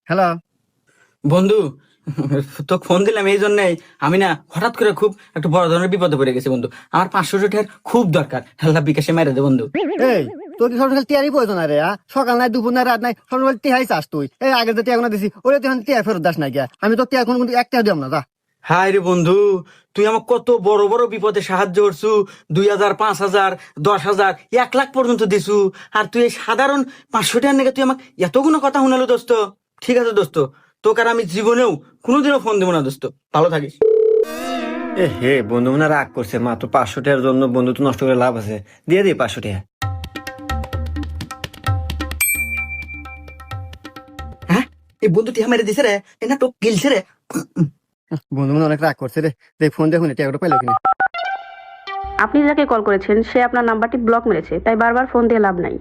Hello বন্ধু, তো phone দিলাম এই জন্যই, আমি না হঠাৎ করে খুব একটা বড় ধরনের বিপদে পড়ে গেছি বন্ধু। আমার 500 টাকার খুব দরকার, আল্লাহ বিকাশে মেরে দে বন্ধু। এই তোর কি সকাল টিয়ারই প্রয়োজন রে? সকাল নাই, দুপুর নাই, রাত নাই, সকাল টিহাই চাস তুই? এই আগে যে টিয়া গুনা দিছি ওরে তুই টিয়া ফেরত দাস না গিয়া। আমি তো টিয়া কোনো একটা দিলাম না, যা। হায় রে বন্ধু, তুই আমার কত বড় বড় বিপদে সাহায্য করছু। 2000, 5000, 10,000, 1 লাখ পর্যন্ত দিছু। আর তুই এই সাধারণ 500 টাকার নাকি তুই আমাকে এতগুলো কথা শুনালো দোস্ত। ঠিক আছে দোস্ত, তোকে আর আমি জীবনেও কোনোদিনও ফোন দেবো না দোস্ত। ভালো থাকিস। এ হে, বন্ধু মনে হয় রাগ করছে। মাত্র 500 টাকার জন্য বন্ধু তো নষ্ট করে লাভ আছে। দিয়ে দিই 500 টাকা। হ্যাঁ, এই বন্ধু টিহা মেরে দিছে রে, এ না তো গিলছে রে। বন্ধু মনে হয় অনেক রাগ করছে রে। দেখ ফোন দেখুন, টিয়াটা পাইলো কিনা। আপনি যাকে কল করেছেন সে আপনার নাম্বারটি ব্লক মেরেছে, তাই বারবার ফোন দিয়ে লাভ নাই।